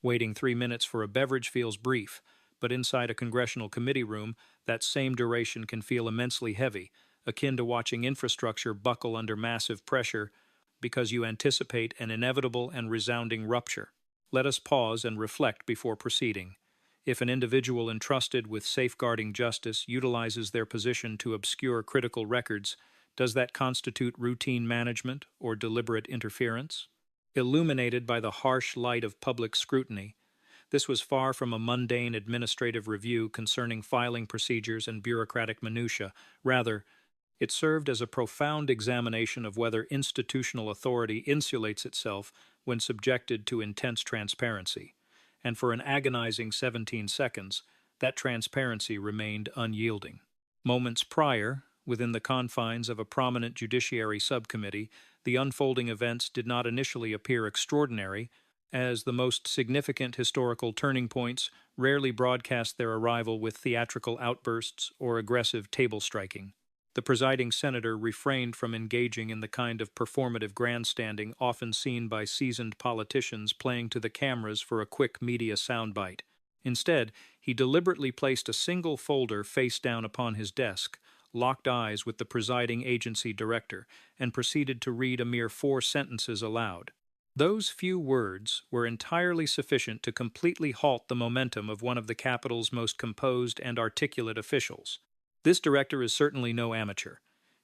Waiting 3 minutes for a beverage feels brief, but inside a congressional committee room, that same duration can feel immensely heavy, akin to watching infrastructure buckle under massive pressure because you anticipate an inevitable and resounding rupture. Let us pause and reflect before proceeding. If an individual entrusted with safeguarding justice utilizes their position to obscure critical records, does that constitute routine management or deliberate interference? Illuminated by the harsh light of public scrutiny, this was far from a mundane administrative review concerning filing procedures and bureaucratic minutiae. Rather, it served as a profound examination of whether institutional authority insulates itself when subjected to intense transparency. And for an agonizing 17 seconds, that transparency remained unyielding. Moments prior, within the confines of a prominent judiciary subcommittee, the unfolding events did not initially appear extraordinary, as the most significant historical turning points rarely broadcast their arrival with theatrical outbursts or aggressive table striking. The presiding senator refrained from engaging in the kind of performative grandstanding often seen by seasoned politicians playing to the cameras for a quick media soundbite. Instead, he deliberately placed a single folder face down upon his desk, locked eyes with the presiding agency director, and proceeded to read a mere 4 sentences aloud. Those few words were entirely sufficient to completely halt the momentum of one of the Capitol's most composed and articulate officials. This director is certainly no amateur.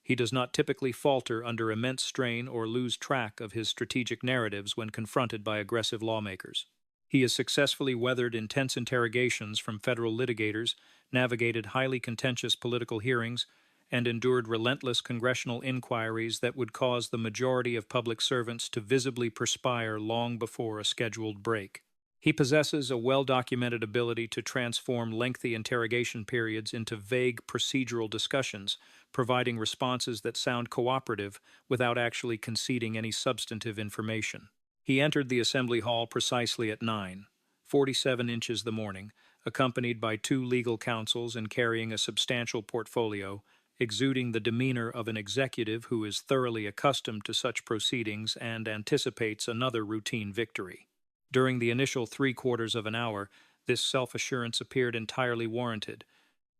He does not typically falter under immense strain or lose track of his strategic narratives when confronted by aggressive lawmakers. He has successfully weathered intense interrogations from federal litigators, navigated highly contentious political hearings, and endured relentless congressional inquiries that would cause the majority of public servants to visibly perspire long before a scheduled break. He possesses a well-documented ability to transform lengthy interrogation periods into vague procedural discussions, providing responses that sound cooperative without actually conceding any substantive information. He entered the Assembly Hall precisely at 9:47 inches the morning, accompanied by 2 legal counsels and carrying a substantial portfolio, exuding the demeanor of an executive who is thoroughly accustomed to such proceedings and anticipates another routine victory. During the initial 3/4 of an hour, this self-assurance appeared entirely warranted.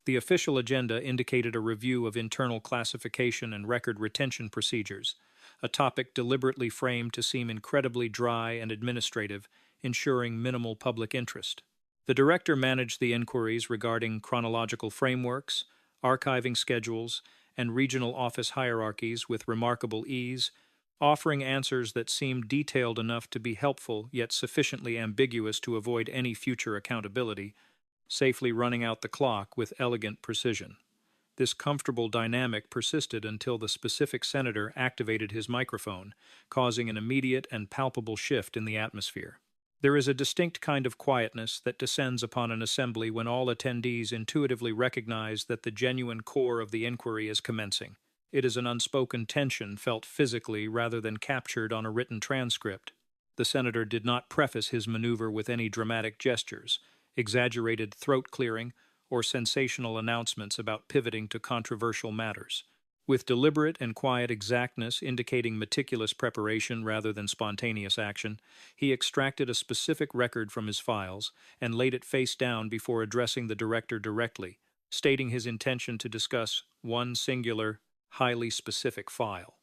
The official agenda indicated a review of internal classification and record retention procedures, a topic deliberately framed to seem incredibly dry and administrative, ensuring minimal public interest. The director managed the inquiries regarding chronological frameworks, archiving schedules, and regional office hierarchies with remarkable ease, offering answers that seemed detailed enough to be helpful yet sufficiently ambiguous to avoid any future accountability, safely running out the clock with elegant precision. This comfortable dynamic persisted until the specific senator activated his microphone, causing an immediate and palpable shift in the atmosphere. There is a distinct kind of quietness that descends upon an assembly when all attendees intuitively recognize that the genuine core of the inquiry is commencing. It is an unspoken tension felt physically rather than captured on a written transcript. The senator did not preface his maneuver with any dramatic gestures, exaggerated throat clearing, or sensational announcements about pivoting to controversial matters. With deliberate and quiet exactness indicating meticulous preparation rather than spontaneous action, he extracted a specific record from his files and laid it face down before addressing the director directly, stating his intention to discuss one singular, highly specific file.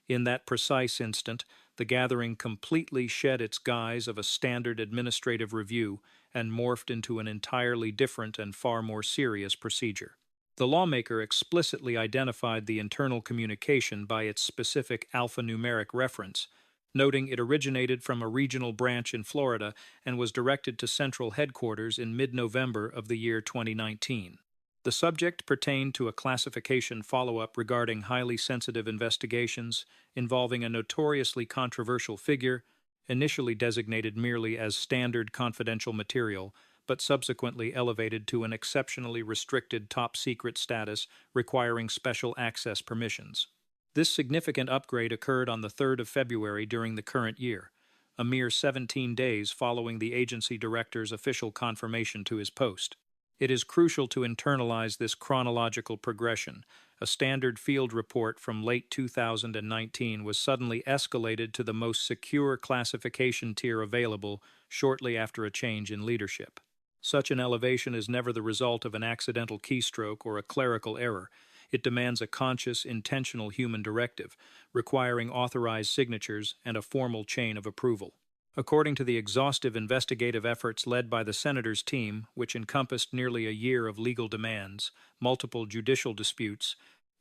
In that precise instant, the gathering completely shed its guise of a standard administrative review and morphed into an entirely different and far more serious procedure. The lawmaker explicitly identified the internal communication by its specific alphanumeric reference, noting it originated from a regional branch in Florida and was directed to central headquarters in mid-November of the year 2019. The subject pertained to a classification follow-up regarding highly sensitive investigations involving a notoriously controversial figure, initially designated merely as standard confidential material, but subsequently elevated to an exceptionally restricted top-secret status requiring special access permissions. This significant upgrade occurred on the 3rd of February during the current year, a mere 17 days following the agency director's official confirmation to his post. It is crucial to internalize this chronological progression. A standard field report from late 2019 was suddenly escalated to the most secure classification tier available, shortly after a change in leadership. Such an elevation is never the result of an accidental keystroke or a clerical error. It demands a conscious, intentional human directive, requiring authorized signatures and a formal chain of approval. According to the exhaustive investigative efforts led by the senator's team, which encompassed nearly a year of legal demands, multiple judicial disputes,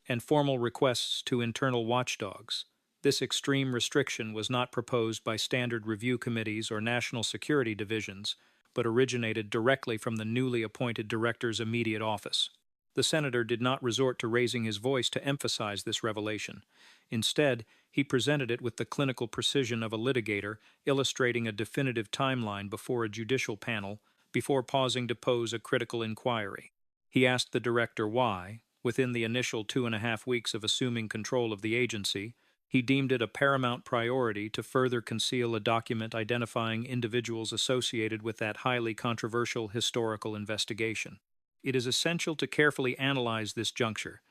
and formal requests to internal watchdogs, this extreme restriction was not proposed by standard review committees or national security divisions, but originated directly from the newly appointed director's immediate office. The senator did not resort to raising his voice to emphasize this revelation. Instead, he presented it with the clinical precision of a litigator, illustrating a definitive timeline before a judicial panel, before pausing to pose a critical inquiry. He asked the director why, within the initial 2.5 weeks of assuming control of the agency, he deemed it a paramount priority to further conceal a document identifying individuals associated with that highly controversial historical investigation. It is essential to carefully analyze this juncture,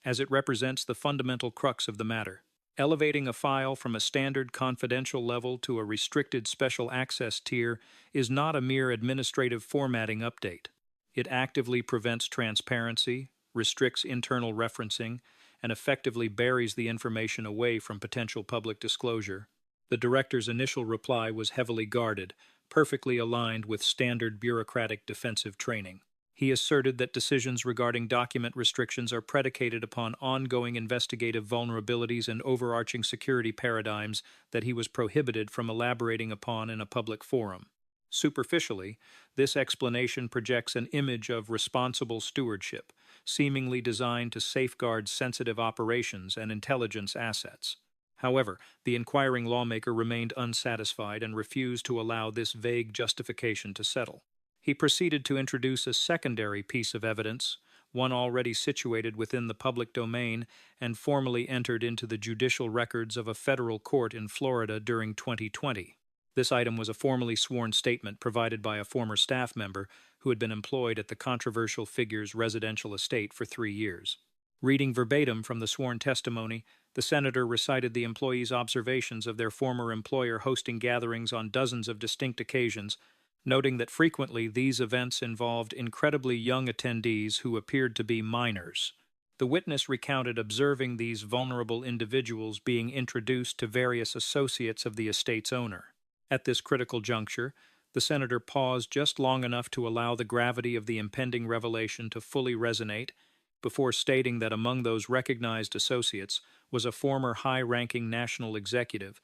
as it represents the fundamental crux of the matter. Elevating a file from a standard confidential level to a restricted special access tier is not a mere administrative formatting update. It actively prevents transparency, restricts internal referencing, and effectively buries the information away from potential public disclosure. The director's initial reply was heavily guarded, perfectly aligned with standard bureaucratic defensive training. He asserted that decisions regarding document restrictions are predicated upon ongoing investigative vulnerabilities and overarching security paradigms that he was prohibited from elaborating upon in a public forum. Superficially, this explanation projects an image of responsible stewardship, seemingly designed to safeguard sensitive operations and intelligence assets. However, the inquiring lawmaker remained unsatisfied and refused to allow this vague justification to settle. He proceeded to introduce a secondary piece of evidence, one already situated within the public domain and formally entered into the judicial records of a federal court in Florida during 2020. This item was a formally sworn statement provided by a former staff member who had been employed at the controversial figure's residential estate for 3 years. Reading verbatim from the sworn testimony, the senator recited the employee's observations of their former employer hosting gatherings on dozens of distinct occasions, noting that frequently these events involved incredibly young attendees who appeared to be minors. The witness recounted observing these vulnerable individuals being introduced to various associates of the estate's owner. At this critical juncture, the senator paused just long enough to allow the gravity of the impending revelation to fully resonate, before stating that among those recognized associates was a former high-ranking national executive.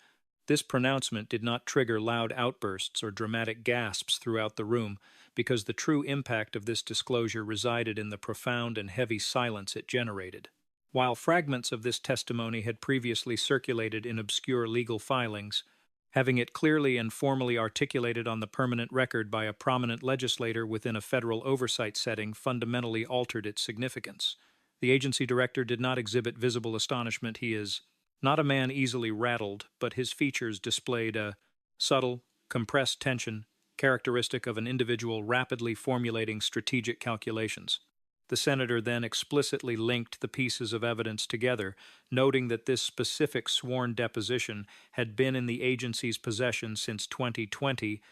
This pronouncement did not trigger loud outbursts or dramatic gasps throughout the room, because the true impact of this disclosure resided in the profound and heavy silence it generated. While fragments of this testimony had previously circulated in obscure legal filings, having it clearly and formally articulated on the permanent record by a prominent legislator within a federal oversight setting fundamentally altered its significance. The agency director did not exhibit visible astonishment. He is not a man easily rattled, but his features displayed a subtle, compressed tension characteristic of an individual rapidly formulating strategic calculations. The senator then explicitly linked the pieces of evidence together, noting that this specific sworn deposition had been in the agency's possession since 2020,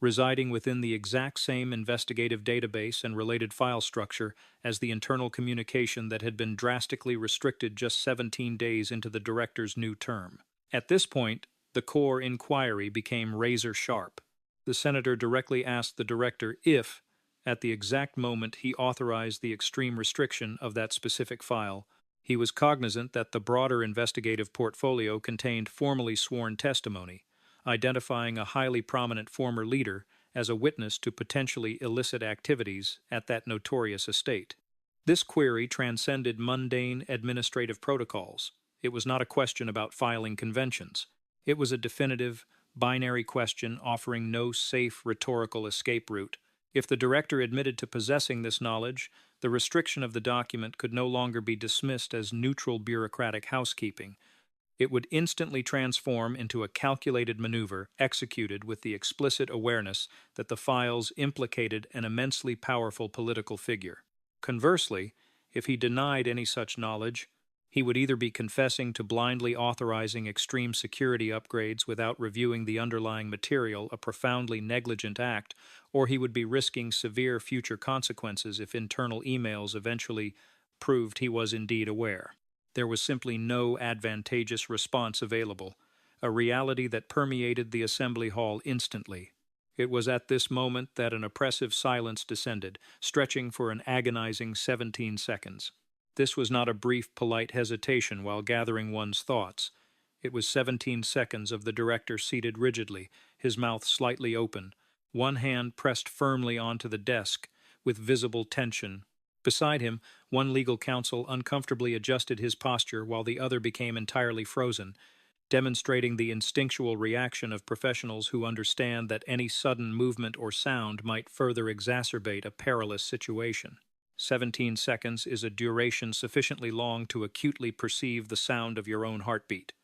residing within the exact same investigative database and related file structure as the internal communication that had been drastically restricted just 17 days into the director's new term. At this point, the core inquiry became razor-sharp. The senator directly asked the director if, at the exact moment he authorized the extreme restriction of that specific file, he was cognizant that the broader investigative portfolio contained formally sworn testimony, identifying a highly prominent former leader as a witness to potentially illicit activities at that notorious estate. This query transcended mundane administrative protocols. It was not a question about filing conventions. It was a definitive, binary question offering no safe rhetorical escape route. If the director admitted to possessing this knowledge, the restriction of the document could no longer be dismissed as neutral bureaucratic housekeeping. It would instantly transform into a calculated maneuver executed with the explicit awareness that the files implicated an immensely powerful political figure. Conversely, if he denied any such knowledge, He would either be confessing to blindly authorizing extreme security upgrades without reviewing the underlying material, a profoundly negligent act, or he would be risking severe future consequences if internal emails eventually proved he was indeed aware. There was simply no advantageous response available, a reality that permeated the assembly hall instantly. It was at this moment that an oppressive silence descended, stretching for an agonizing 17 seconds. This was not a brief, polite hesitation while gathering one's thoughts. It was 17 seconds of the director seated rigidly, his mouth slightly open, one hand pressed firmly onto the desk, with visible tension. Beside him, one legal counsel uncomfortably adjusted his posture while the other became entirely frozen, demonstrating the instinctual reaction of professionals who understand that any sudden movement or sound might further exacerbate a perilous situation. 17 seconds is a duration sufficiently long to acutely perceive the sound of your own heartbeat.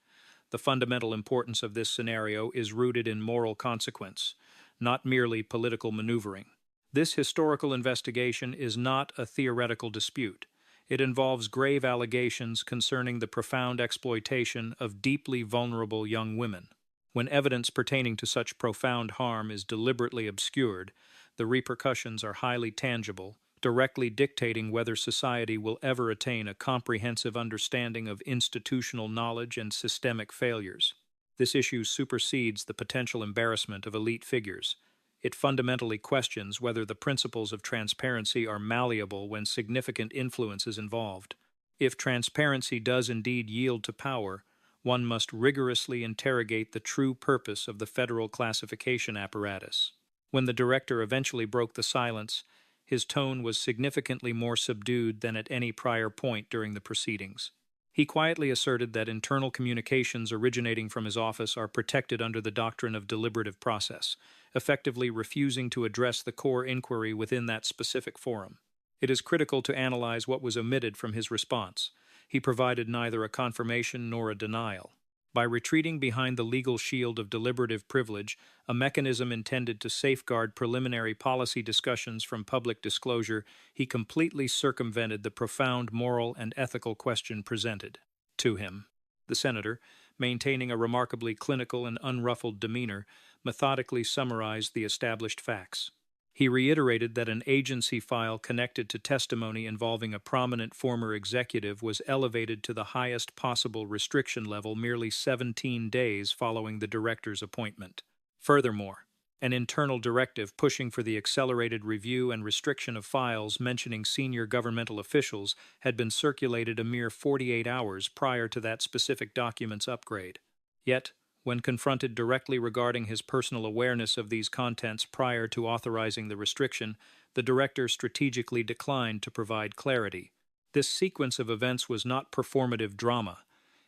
The fundamental importance of this scenario is rooted in moral consequence, not merely political maneuvering. This historical investigation is not a theoretical dispute. It involves grave allegations concerning the profound exploitation of deeply vulnerable young women. When evidence pertaining to such profound harm is deliberately obscured, the repercussions are highly tangible, directly dictating whether society will ever attain a comprehensive understanding of institutional knowledge and systemic failures. This issue supersedes the potential embarrassment of elite figures. It fundamentally questions whether the principles of transparency are malleable when significant influence is involved. If transparency does indeed yield to power, one must rigorously interrogate the true purpose of the federal classification apparatus. When the director eventually broke the silence, his tone was significantly more subdued than at any prior point during the proceedings. He quietly asserted that internal communications originating from his office are protected under the doctrine of deliberative process, effectively refusing to address the core inquiry within that specific forum. It is critical to analyze what was omitted from his response. He provided neither a confirmation nor a denial. By retreating behind the legal shield of deliberative privilege, a mechanism intended to safeguard preliminary policy discussions from public disclosure, he completely circumvented the profound moral and ethical question presented to him. The senator, maintaining a remarkably clinical and unruffled demeanor, methodically summarized the established facts. He reiterated that an agency file connected to testimony involving a prominent former executive was elevated to the highest possible restriction level merely 17 days following the director's appointment. Furthermore, an internal directive pushing for the accelerated review and restriction of files mentioning senior governmental officials had been circulated a mere 48 hours prior to that specific document's upgrade. Yet, when confronted directly regarding his personal awareness of these contents prior to authorizing the restriction, the director strategically declined to provide clarity. This sequence of events was not performative drama.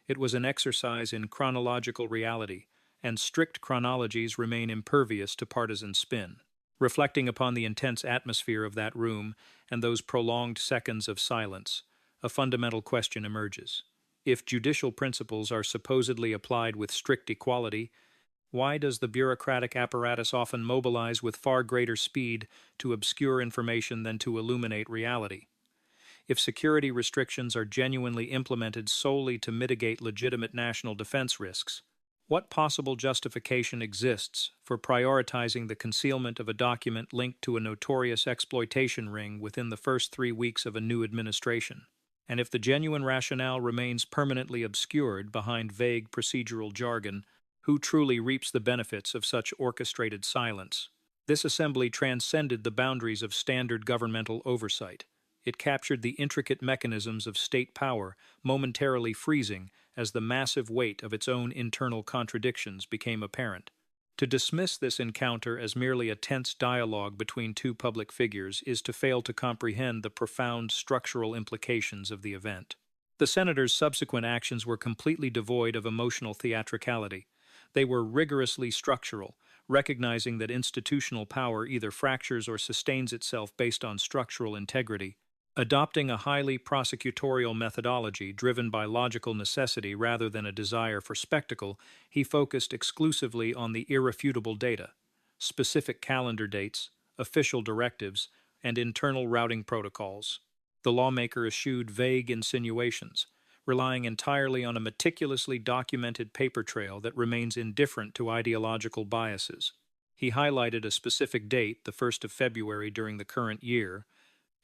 It was an exercise in chronological reality, and strict chronologies remain impervious to partisan spin. Reflecting upon the intense atmosphere of that room and those prolonged seconds of silence, a fundamental question emerges. If judicial principles are supposedly applied with strict equality, why does the bureaucratic apparatus often mobilize with far greater speed to obscure information than to illuminate reality? If security restrictions are genuinely implemented solely to mitigate legitimate national defense risks, what possible justification exists for prioritizing the concealment of a document linked to a notorious exploitation ring within the first 3 weeks of a new administration? And if the genuine rationale remains permanently obscured behind vague procedural jargon, who truly reaps the benefits of such orchestrated silence? This assembly transcended the boundaries of standard governmental oversight. It captured the intricate mechanisms of state power, momentarily freezing as the massive weight of its own internal contradictions became apparent. To dismiss this encounter as merely a tense dialogue between two public figures is to fail to comprehend the profound structural implications of the event. The senator's subsequent actions were completely devoid of emotional theatricality. They were rigorously structural, recognizing that institutional power either fractures or sustains itself based on structural integrity. Adopting a highly prosecutorial methodology driven by logical necessity rather than a desire for spectacle, he focused exclusively on the irrefutable data, specific calendar dates, official directives, and internal routing protocols. The lawmaker eschewed vague insinuations, relying entirely on a meticulously documented paper trail that remains indifferent to ideological biases. He highlighted a specific date, the 1st of February during the current year,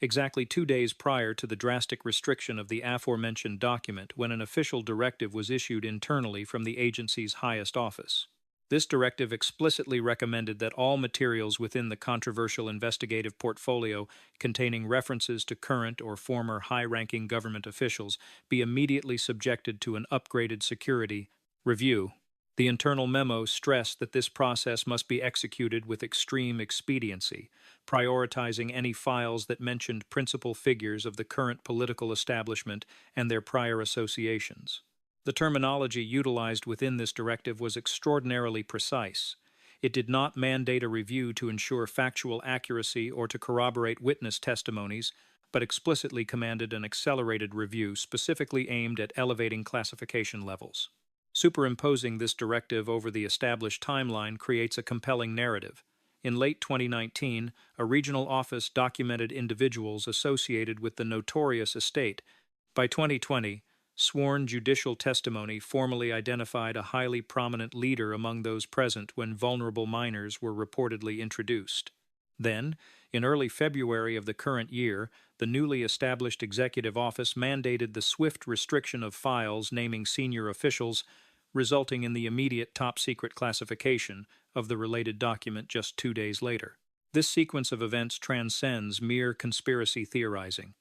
exactly 2 days prior to the drastic restriction of the aforementioned document when an official directive was issued internally from the agency's highest office. This directive explicitly recommended that all materials within the controversial investigative portfolio containing references to current or former high-ranking government officials be immediately subjected to an upgraded security review. The internal memo stressed that this process must be executed with extreme expediency, prioritizing any files that mentioned principal figures of the current political establishment and their prior associations. The terminology utilized within this directive was extraordinarily precise. It did not mandate a review to ensure factual accuracy or to corroborate witness testimonies, but explicitly commanded an accelerated review specifically aimed at elevating classification levels. Superimposing this directive over the established timeline creates a compelling narrative. In late 2019, a regional office documented individuals associated with the notorious estate. By 2020, sworn judicial testimony formally identified a highly prominent leader among those present when vulnerable minors were reportedly introduced. Then, in early February of the current year, the newly established executive office mandated the swift restriction of files naming senior officials, resulting in the immediate top-secret classification of the related document just 2 days later. This sequence of events transcends mere conspiracy theorizing.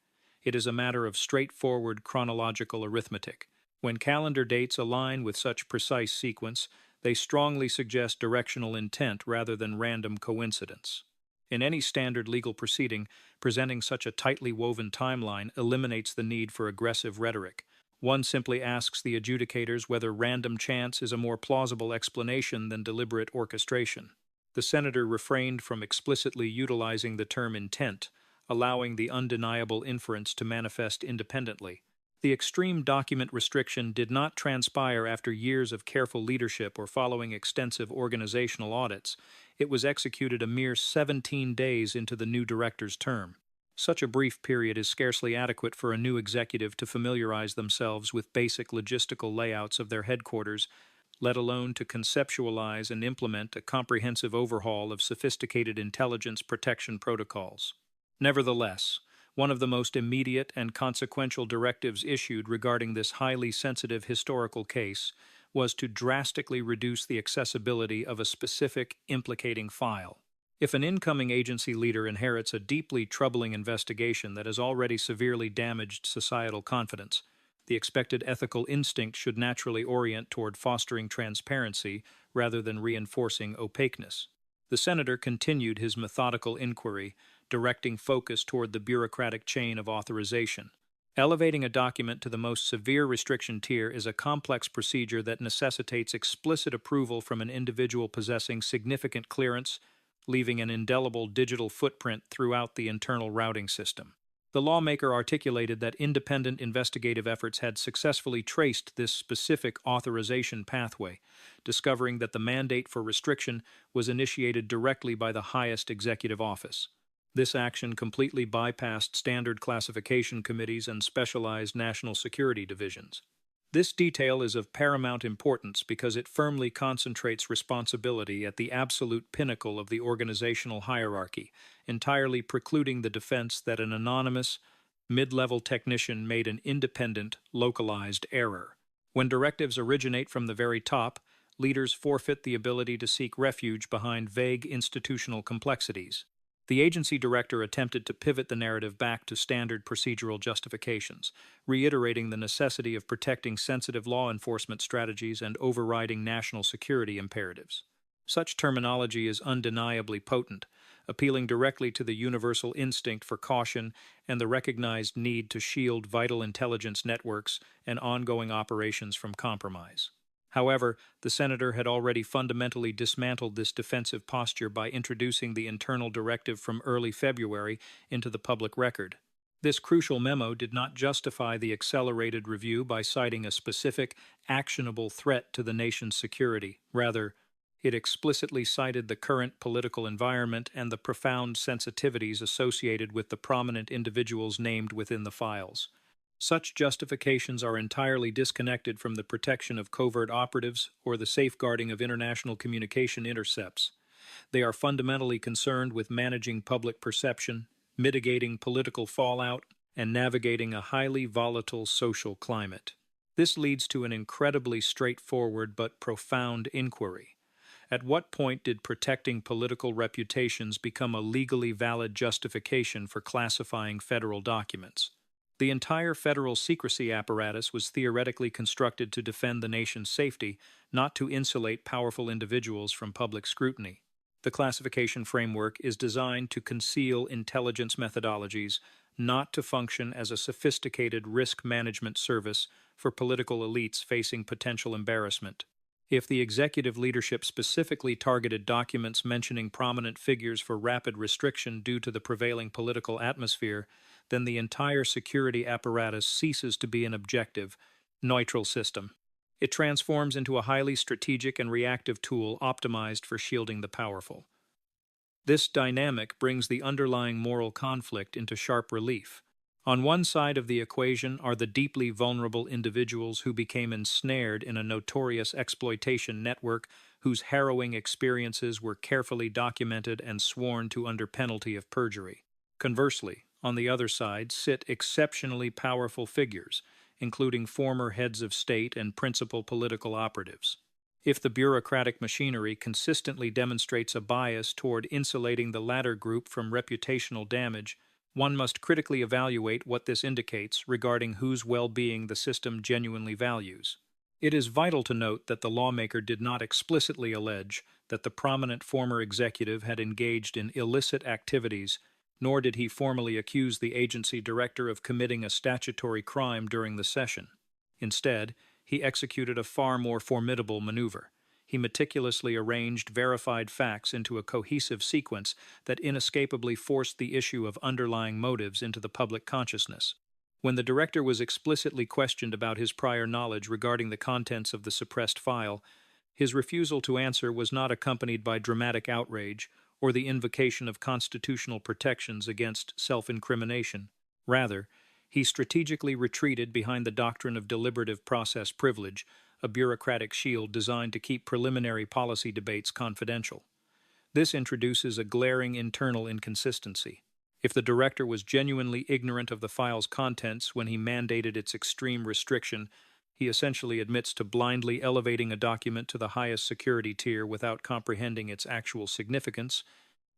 It is a matter of straightforward chronological arithmetic. When calendar dates align with such precise sequence, they strongly suggest directional intent rather than random coincidence. In any standard legal proceeding, presenting such a tightly woven timeline eliminates the need for aggressive rhetoric. One simply asks the adjudicators whether random chance is a more plausible explanation than deliberate orchestration. The senator refrained from explicitly utilizing the term intent, allowing the undeniable inference to manifest independently. The extreme document restriction did not transpire after years of careful leadership or following extensive organizational audits. It was executed a mere 17 days into the new director's term. Such a brief period is scarcely adequate for a new executive to familiarize themselves with basic logistical layouts of their headquarters, let alone to conceptualize and implement a comprehensive overhaul of sophisticated intelligence protection protocols. Nevertheless, one of the most immediate and consequential directives issued regarding this highly sensitive historical case was to drastically reduce the accessibility of a specific implicating file. If an incoming agency leader inherits a deeply troubling investigation that has already severely damaged societal confidence, the expected ethical instinct should naturally orient toward fostering transparency rather than reinforcing opaqueness. The senator continued his methodical inquiry, directing focus toward the bureaucratic chain of authorization. Elevating a document to the most severe restriction tier is a complex procedure that necessitates explicit approval from an individual possessing significant clearance, leaving an indelible digital footprint throughout the internal routing system. The lawmaker articulated that independent investigative efforts had successfully traced this specific authorization pathway, discovering that the mandate for restriction was initiated directly by the highest executive office. This action completely bypassed standard classification committees and specialized national security divisions. This detail is of paramount importance because it firmly concentrates responsibility at the absolute pinnacle of the organizational hierarchy, entirely precluding the defense that an anonymous, mid-level technician made an independent, localized error. When directives originate from the very top, leaders forfeit the ability to seek refuge behind vague institutional complexities. The agency director attempted to pivot the narrative back to standard procedural justifications, reiterating the necessity of protecting sensitive law enforcement strategies and overriding national security imperatives. Such terminology is undeniably potent, appealing directly to the universal instinct for caution and the recognized need to shield vital intelligence networks and ongoing operations from compromise. However, the senator had already fundamentally dismantled this defensive posture by introducing the internal directive from early February into the public record. This crucial memo did not justify the accelerated review by citing a specific, actionable threat to the nation's security. Rather, it explicitly cited the current political environment and the profound sensitivities associated with the prominent individuals named within the files. Such justifications are entirely disconnected from the protection of covert operatives or the safeguarding of international communication intercepts. They are fundamentally concerned with managing public perception, mitigating political fallout, and navigating a highly volatile social climate. This leads to an incredibly straightforward but profound inquiry. At what point did protecting political reputations become a legally valid justification for classifying federal documents? The entire federal secrecy apparatus was theoretically constructed to defend the nation's safety, not to insulate powerful individuals from public scrutiny. The classification framework is designed to conceal intelligence methodologies, not to function as a sophisticated risk management service for political elites facing potential embarrassment. If the executive leadership specifically targeted documents mentioning prominent figures for rapid restriction due to the prevailing political atmosphere, then the entire security apparatus ceases to be an objective, neutral system. It transforms into a highly strategic and reactive tool optimized for shielding the powerful. This dynamic brings the underlying moral conflict into sharp relief. On one side of the equation are the deeply vulnerable individuals who became ensnared in a notorious exploitation network whose harrowing experiences were carefully documented and sworn to under penalty of perjury. Conversely, on the other side sit exceptionally powerful figures, including former heads of state and principal political operatives. If the bureaucratic machinery consistently demonstrates a bias toward insulating the latter group from reputational damage, one must critically evaluate what this indicates regarding whose well-being the system genuinely values. It is vital to note that the lawmaker did not explicitly allege that the prominent former executive had engaged in illicit activities, nor did he formally accuse the agency director of committing a statutory crime during the session. Instead, he executed a far more formidable maneuver. He meticulously arranged verified facts into a cohesive sequence that inescapably forced the issue of underlying motives into the public consciousness. When the director was explicitly questioned about his prior knowledge regarding the contents of the suppressed file, his refusal to answer was not accompanied by dramatic outrage or the invocation of constitutional protections against self-incrimination. Rather, he strategically retreated behind the doctrine of deliberative process privilege, a bureaucratic shield designed to keep preliminary policy debates confidential. This introduces a glaring internal inconsistency. If the director was genuinely ignorant of the file's contents when he mandated its extreme restriction, he essentially admits to blindly elevating a document to the highest security tier without comprehending its actual significance,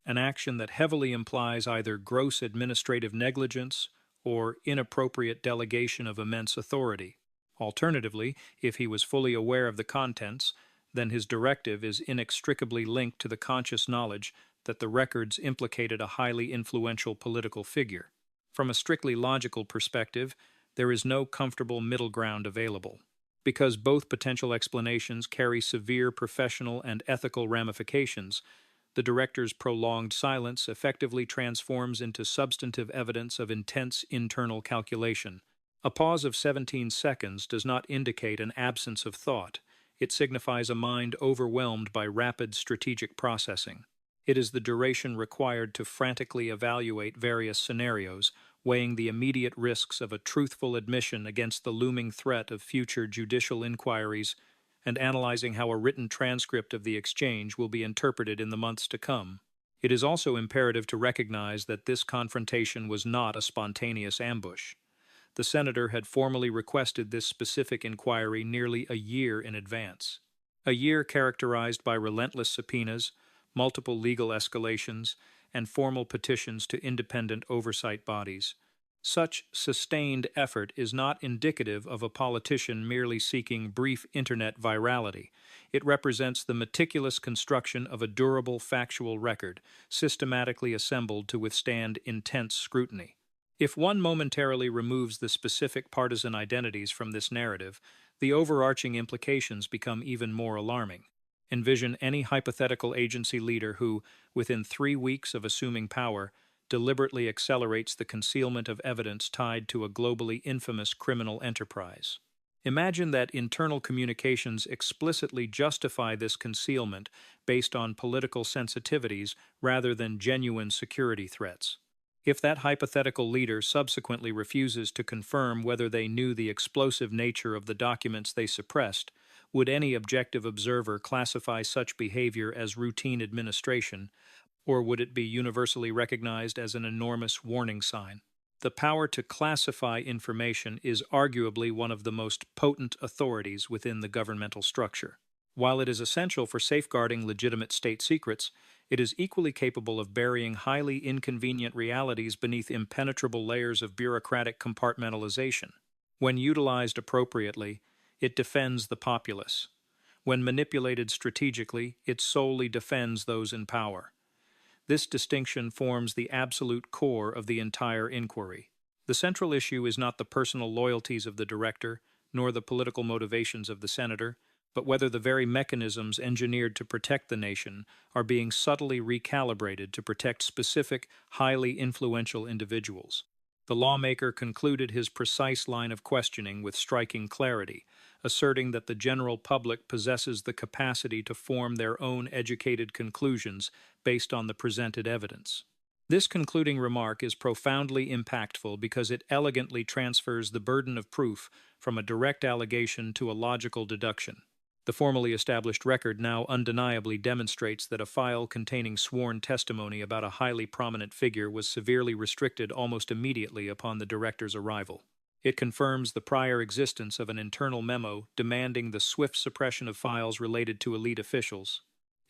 an action that heavily implies either gross administrative negligence or inappropriate delegation of immense authority. Alternatively, if he was fully aware of the contents, then his directive is inextricably linked to the conscious knowledge that the records implicated a highly influential political figure. From a strictly logical perspective, there is no comfortable middle ground available. Because both potential explanations carry severe professional and ethical ramifications, the director's prolonged silence effectively transforms into substantive evidence of intense internal calculation. A pause of 17 seconds does not indicate an absence of thought. It signifies a mind overwhelmed by rapid strategic processing. It is the duration required to frantically evaluate various scenarios, weighing the immediate risks of a truthful admission against the looming threat of future judicial inquiries, and analyzing how a written transcript of the exchange will be interpreted in the months to come. It is also imperative to recognize that this confrontation was not a spontaneous ambush. The senator had formally requested this specific inquiry nearly a year in advance. A year characterized by relentless subpoenas, multiple legal escalations, and formal petitions to independent oversight bodies. Such sustained effort is not indicative of a politician merely seeking brief internet virality. It represents the meticulous construction of a durable factual record, systematically assembled to withstand intense scrutiny. If one momentarily removes the specific partisan identities from this narrative, the overarching implications become even more alarming. Envision any hypothetical agency leader who, within 3 weeks of assuming power, deliberately accelerates the concealment of evidence tied to a globally infamous criminal enterprise. Imagine that internal communications explicitly justify this concealment based on political sensitivities rather than genuine security threats. If that hypothetical leader subsequently refuses to confirm whether they knew the explosive nature of the documents they suppressed, would any objective observer classify such behavior as routine administration, or would it be universally recognized as an enormous warning sign? The power to classify information is arguably one of the most potent authorities within the governmental structure. While it is essential for safeguarding legitimate state secrets, it is equally capable of burying highly inconvenient realities beneath impenetrable layers of bureaucratic compartmentalization. When utilized appropriately, it defends the populace. When manipulated strategically, it solely defends those in power. This distinction forms the absolute core of the entire inquiry. The central issue is not the personal loyalties of the director, nor the political motivations of the senator, but whether the very mechanisms engineered to protect the nation are being subtly recalibrated to protect specific, highly influential individuals. The lawmaker concluded his precise line of questioning with striking clarity, asserting that the general public possesses the capacity to form their own educated conclusions based on the presented evidence. This concluding remark is profoundly impactful because it elegantly transfers the burden of proof from a direct allegation to a logical deduction. The formally established record now undeniably demonstrates that a file containing sworn testimony about a highly prominent figure was severely restricted almost immediately upon the director's arrival. It confirms the prior existence of an internal memo demanding the swift suppression of files related to elite officials.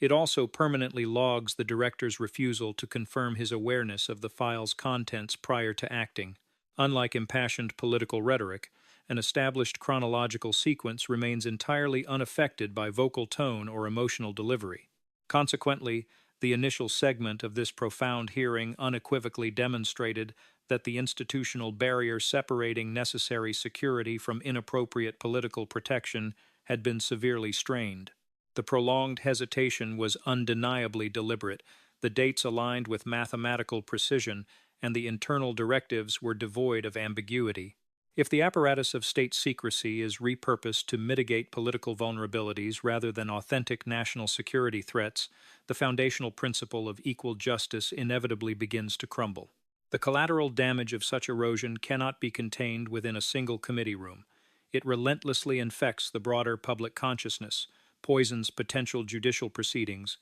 It also permanently logs the director's refusal to confirm his awareness of the file's contents prior to acting. Unlike impassioned political rhetoric, an established chronological sequence remains entirely unaffected by vocal tone or emotional delivery. Consequently, the initial segment of this profound hearing unequivocally demonstrated that the institutional barrier separating necessary security from inappropriate political protection had been severely strained. The prolonged hesitation was undeniably deliberate, the dates aligned with mathematical precision, and the internal directives were devoid of ambiguity. If the apparatus of state secrecy is repurposed to mitigate political vulnerabilities rather than authentic national security threats, the foundational principle of equal justice inevitably begins to crumble. The collateral damage of such erosion cannot be contained within a single committee room. It relentlessly infects the broader public consciousness, poisons potential judicial proceedings,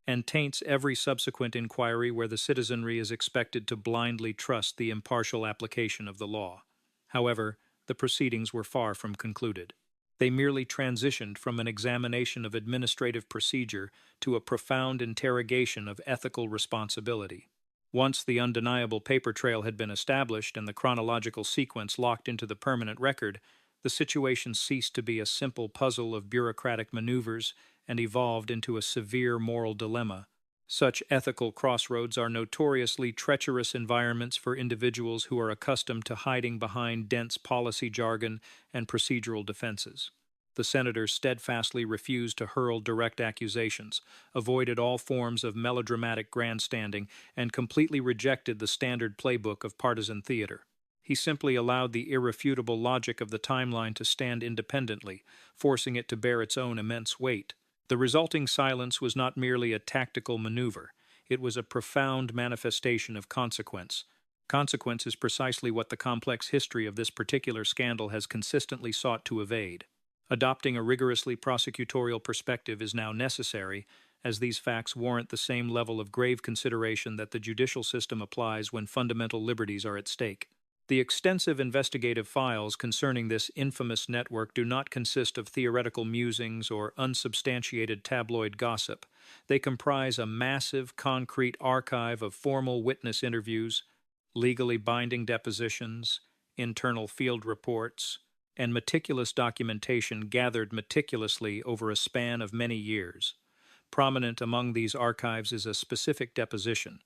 and taints every subsequent inquiry where the citizenry is expected to blindly trust the impartial application of the law. However, the proceedings were far from concluded. They merely transitioned from an examination of administrative procedure to a profound interrogation of ethical responsibility. Once the undeniable paper trail had been established and the chronological sequence locked into the permanent record, the situation ceased to be a simple puzzle of bureaucratic maneuvers and evolved into a severe moral dilemma. Such ethical crossroads are notoriously treacherous environments for individuals who are accustomed to hiding behind dense policy jargon and procedural defenses. The senator steadfastly refused to hurl direct accusations, avoided all forms of melodramatic grandstanding, and completely rejected the standard playbook of partisan theater. He simply allowed the irrefutable logic of the timeline to stand independently, forcing it to bear its own immense weight. The resulting silence was not merely a tactical maneuver, it was a profound manifestation of consequence. Consequence is precisely what the complex history of this particular scandal has consistently sought to evade. Adopting a rigorously prosecutorial perspective is now necessary, as these facts warrant the same level of grave consideration that the judicial system applies when fundamental liberties are at stake. The extensive investigative files concerning this infamous network do not consist of theoretical musings or unsubstantiated tabloid gossip. They comprise a massive, concrete archive of formal witness interviews, legally binding depositions, internal field reports, and meticulous documentation gathered meticulously over a span of many years. Prominent among these archives is a specific deposition,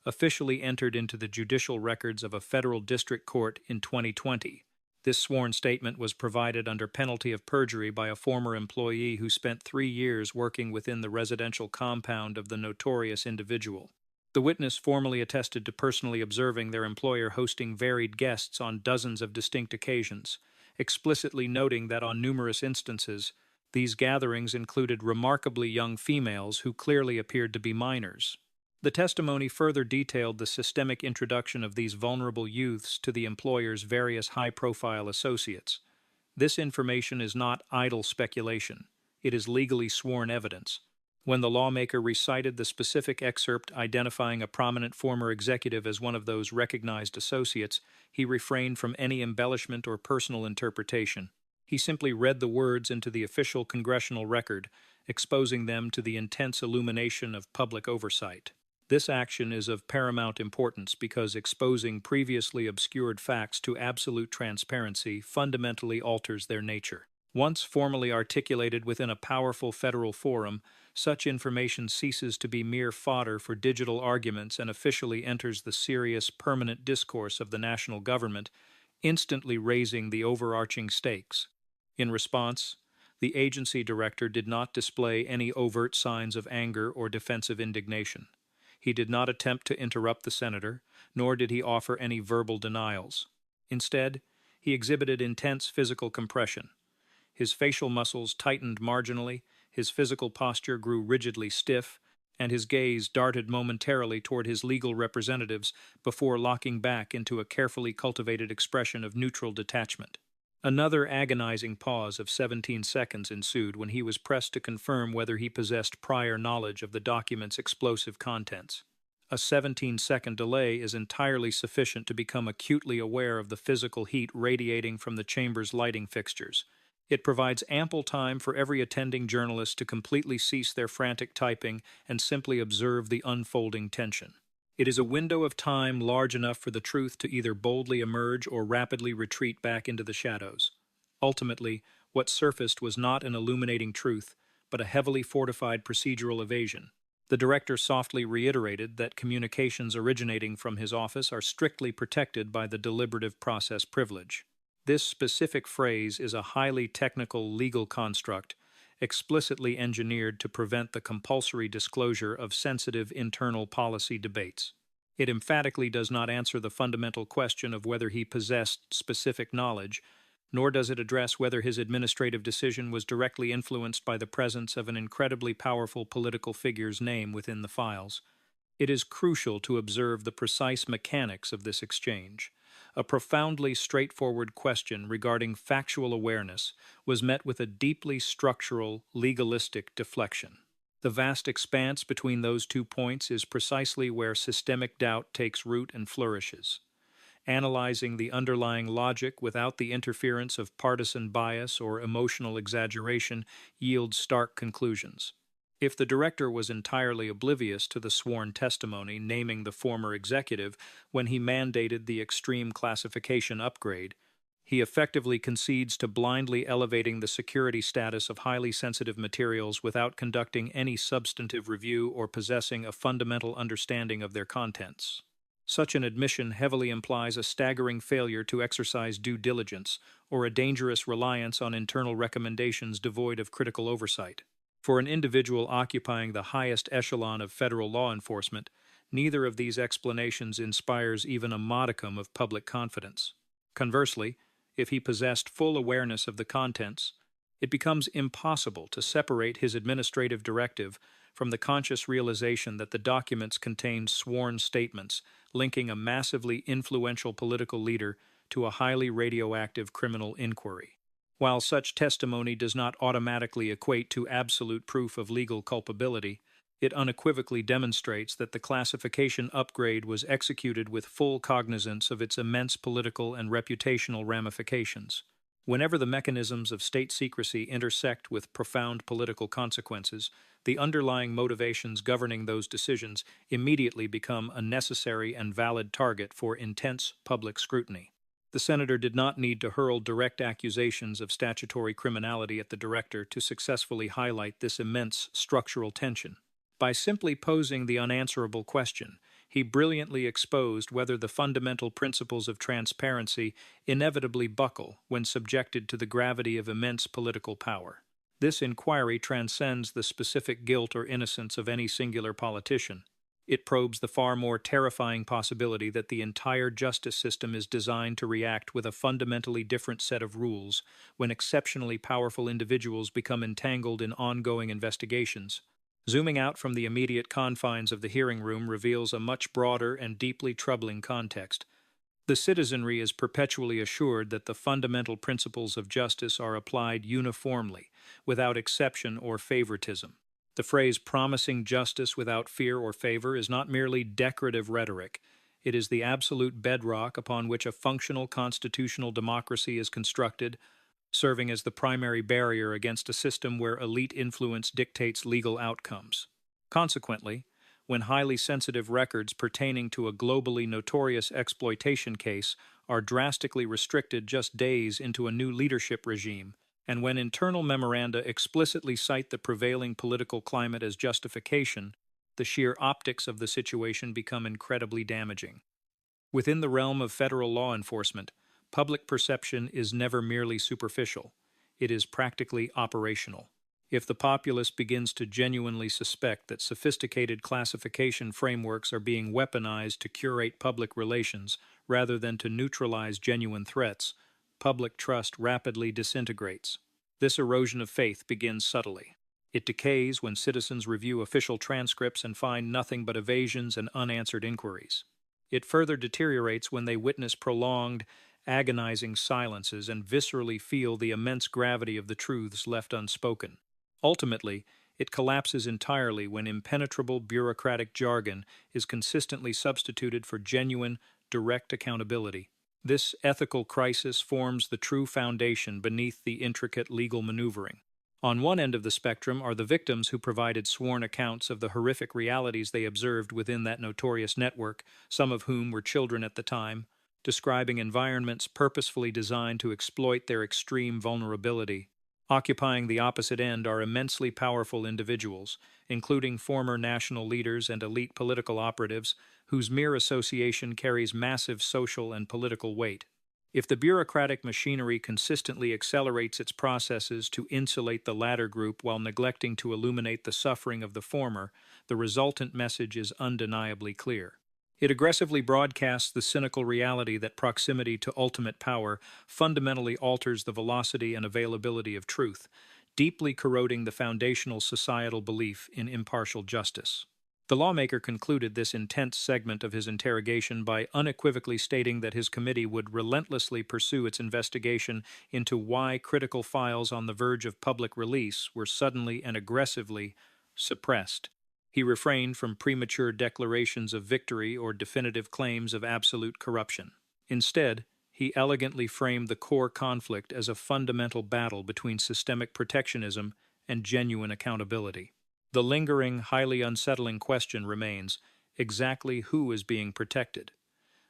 officially entered into the judicial records of a federal district court in 2020. This sworn statement was provided under penalty of perjury by a former employee who spent 3 years working within the residential compound of the notorious individual. The witness formally attested to personally observing their employer hosting varied guests on dozens of distinct occasions, explicitly noting that on numerous instances, these gatherings included remarkably young females who clearly appeared to be minors. The testimony further detailed the systemic introduction of these vulnerable youths to the employer's various high-profile associates. This information is not idle speculation. It is legally sworn evidence. When the lawmaker recited the specific excerpt identifying a prominent former executive as one of those recognized associates, he refrained from any embellishment or personal interpretation. He simply read the words into the official congressional record, exposing them to the intense illumination of public oversight. This action is of paramount importance because exposing previously obscured facts to absolute transparency fundamentally alters their nature. Once formally articulated within a powerful federal forum, such information ceases to be mere fodder for digital arguments and officially enters the serious, permanent discourse of the national government, instantly raising the overarching stakes. In response, the agency director did not display any overt signs of anger or defensive indignation. He did not attempt to interrupt the senator, nor did he offer any verbal denials. Instead, he exhibited intense physical compression. His facial muscles tightened marginally, his physical posture grew rigidly stiff, and his gaze darted momentarily toward his legal representatives before locking back into a carefully cultivated expression of neutral detachment. Another agonizing pause of 17 seconds ensued when he was pressed to confirm whether he possessed prior knowledge of the document's explosive contents. A 17-second delay is entirely sufficient to become acutely aware of the physical heat radiating from the chamber's lighting fixtures. It provides ample time for every attending journalist to completely cease their frantic typing and simply observe the unfolding tension. It is a window of time large enough for the truth to either boldly emerge or rapidly retreat back into the shadows. Ultimately, what surfaced was not an illuminating truth, but a heavily fortified procedural evasion. The director softly reiterated that communications originating from his office are strictly protected by the deliberative process privilege. This specific phrase is a highly technical legal construct, explicitly engineered to prevent the compulsory disclosure of sensitive internal policy debates. It emphatically does not answer the fundamental question of whether he possessed specific knowledge, nor does it address whether his administrative decision was directly influenced by the presence of an incredibly powerful political figure's name within the files. It is crucial to observe the precise mechanics of this exchange. A profoundly straightforward question regarding factual awareness was met with a deeply structural, legalistic deflection. The vast expanse between those 2 points is precisely where systemic doubt takes root and flourishes. Analyzing the underlying logic without the interference of partisan bias or emotional exaggeration yields stark conclusions. If the director was entirely oblivious to the sworn testimony naming the former executive when he mandated the extreme classification upgrade, he effectively concedes to blindly elevating the security status of highly sensitive materials without conducting any substantive review or possessing a fundamental understanding of their contents. Such an admission heavily implies a staggering failure to exercise due diligence or a dangerous reliance on internal recommendations devoid of critical oversight. For an individual occupying the highest echelon of federal law enforcement, neither of these explanations inspires even a modicum of public confidence. Conversely, if he possessed full awareness of the contents, it becomes impossible to separate his administrative directive from the conscious realization that the documents contain sworn statements linking a massively influential political leader to a highly radioactive criminal inquiry. While such testimony does not automatically equate to absolute proof of legal culpability, it unequivocally demonstrates that the classification upgrade was executed with full cognizance of its immense political and reputational ramifications. Whenever the mechanisms of state secrecy intersect with profound political consequences, the underlying motivations governing those decisions immediately become a necessary and valid target for intense public scrutiny. The senator did not need to hurl direct accusations of statutory criminality at the director to successfully highlight this immense structural tension. By simply posing the unanswerable question, he brilliantly exposed whether the fundamental principles of transparency inevitably buckle when subjected to the gravity of immense political power. This inquiry transcends the specific guilt or innocence of any singular politician. It probes the far more terrifying possibility that the entire justice system is designed to react with a fundamentally different set of rules when exceptionally powerful individuals become entangled in ongoing investigations. Zooming out from the immediate confines of the hearing room reveals a much broader and deeply troubling context. The citizenry is perpetually assured that the fundamental principles of justice are applied uniformly, without exception or favoritism. The phrase promising justice without fear or favor is not merely decorative rhetoric. It is the absolute bedrock upon which a functional constitutional democracy is constructed, serving as the primary barrier against a system where elite influence dictates legal outcomes. Consequently, when highly sensitive records pertaining to a globally notorious exploitation case are drastically restricted just days into a new leadership regime, and when internal memoranda explicitly cite the prevailing political climate as justification, the sheer optics of the situation become incredibly damaging. Within the realm of federal law enforcement, public perception is never merely superficial. It is practically operational. If the populace begins to genuinely suspect that sophisticated classification frameworks are being weaponized to curate public relations rather than to neutralize genuine threats, public trust rapidly disintegrates. This erosion of faith begins subtly. It decays when citizens review official transcripts and find nothing but evasions and unanswered inquiries. It further deteriorates when they witness prolonged, agonizing silences and viscerally feel the immense gravity of the truths left unspoken. Ultimately, it collapses entirely when impenetrable bureaucratic jargon is consistently substituted for genuine, direct accountability. This ethical crisis forms the true foundation beneath the intricate legal maneuvering. On one end of the spectrum are the victims who provided sworn accounts of the horrific realities they observed within that notorious network, some of whom were children at the time, describing environments purposefully designed to exploit their extreme vulnerability. Occupying the opposite end are immensely powerful individuals, including former national leaders and elite political operatives, whose mere association carries massive social and political weight. If the bureaucratic machinery consistently accelerates its processes to insulate the latter group while neglecting to illuminate the suffering of the former, the resultant message is undeniably clear. It aggressively broadcasts the cynical reality that proximity to ultimate power fundamentally alters the velocity and availability of truth, deeply corroding the foundational societal belief in impartial justice. The lawmaker concluded this intense segment of his interrogation by unequivocally stating that his committee would relentlessly pursue its investigation into why critical files on the verge of public release were suddenly and aggressively suppressed. He refrained from premature declarations of victory or definitive claims of absolute corruption. Instead, he elegantly framed the core conflict as a fundamental battle between systemic protectionism and genuine accountability. The lingering, highly unsettling question remains, exactly who is being protected?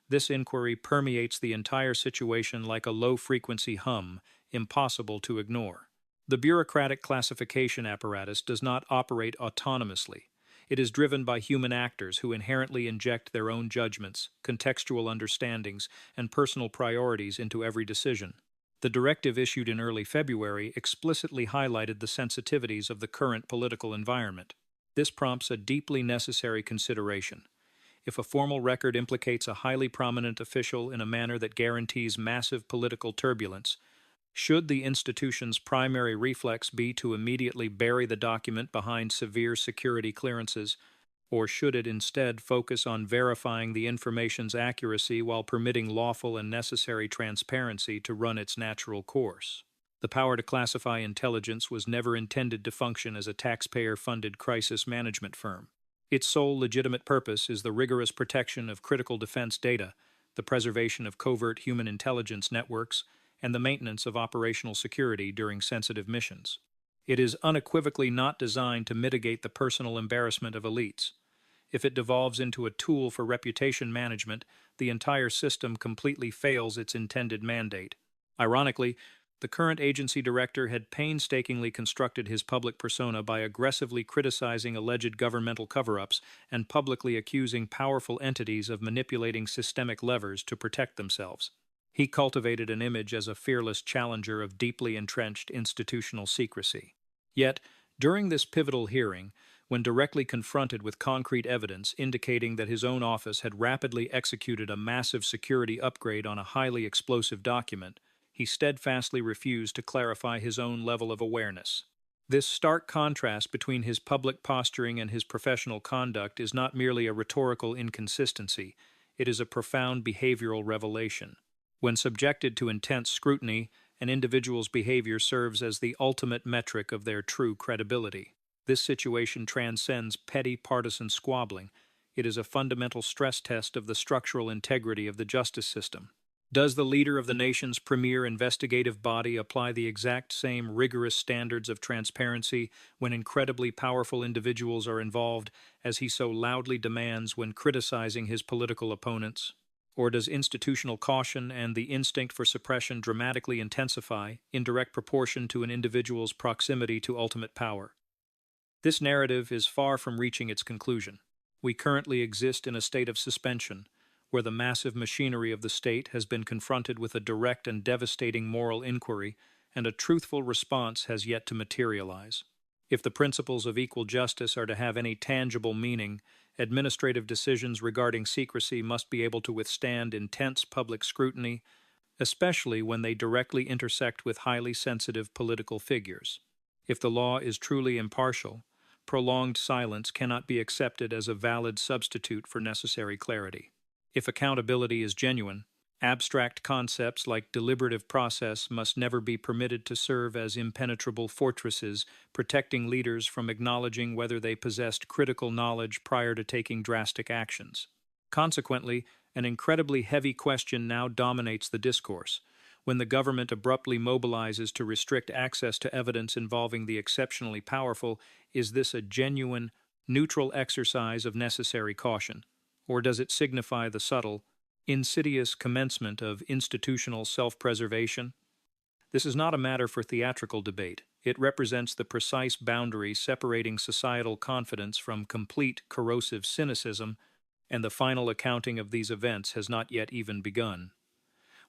This inquiry permeates the entire situation like a low-frequency hum, impossible to ignore. The bureaucratic classification apparatus does not operate autonomously. It is driven by human actors who inherently inject their own judgments, contextual understandings, and personal priorities into every decision. The directive issued in early February explicitly highlighted the sensitivities of the current political environment. This prompts a deeply necessary consideration. If a formal record implicates a highly prominent official in a manner that guarantees massive political turbulence, should the institution's primary reflex be to immediately bury the document behind severe security clearances, or should it instead focus on verifying the information's accuracy while permitting lawful and necessary transparency to run its natural course? The power to classify intelligence was never intended to function as a taxpayer-funded crisis management firm. Its sole legitimate purpose is the rigorous protection of critical defense data, the preservation of covert human intelligence networks, and the maintenance of operational security during sensitive missions. It is unequivocally not designed to mitigate the personal embarrassment of elites. If it devolves into a tool for reputation management, the entire system completely fails its intended mandate. Ironically, the current agency director had painstakingly constructed his public persona by aggressively criticizing alleged governmental cover-ups and publicly accusing powerful entities of manipulating systemic levers to protect themselves. He cultivated an image as a fearless challenger of deeply entrenched institutional secrecy. Yet, during this pivotal hearing, when directly confronted with concrete evidence indicating that his own office had rapidly executed a massive security upgrade on a highly explosive document, he steadfastly refused to clarify his own level of awareness. This stark contrast between his public posturing and his professional conduct is not merely a rhetorical inconsistency, it is a profound behavioral revelation. When subjected to intense scrutiny, an individual's behavior serves as the ultimate metric of their true credibility. This situation transcends petty partisan squabbling. It is a fundamental stress test of the structural integrity of the justice system. Does the leader of the nation's premier investigative body apply the exact same rigorous standards of transparency when incredibly powerful individuals are involved as he so loudly demands when criticizing his political opponents? Or does institutional caution and the instinct for suppression dramatically intensify in direct proportion to an individual's proximity to ultimate power? This narrative is far from reaching its conclusion. We currently exist in a state of suspension, where the massive machinery of the state has been confronted with a direct and devastating moral inquiry, and a truthful response has yet to materialize. If the principles of equal justice are to have any tangible meaning, administrative decisions regarding secrecy must be able to withstand intense public scrutiny, especially when they directly intersect with highly sensitive political figures. If the law is truly impartial, prolonged silence cannot be accepted as a valid substitute for necessary clarity. If accountability is genuine, abstract concepts like deliberative process must never be permitted to serve as impenetrable fortresses, protecting leaders from acknowledging whether they possessed critical knowledge prior to taking drastic actions. Consequently, an incredibly heavy question now dominates the discourse. When the government abruptly mobilizes to restrict access to evidence involving the exceptionally powerful, is this a genuine, neutral exercise of necessary caution? Or does it signify the subtle, insidious commencement of institutional self-preservation? This is not a matter for theatrical debate. It represents the precise boundary separating societal confidence from complete corrosive cynicism, and the final accounting of these events has not yet even begun.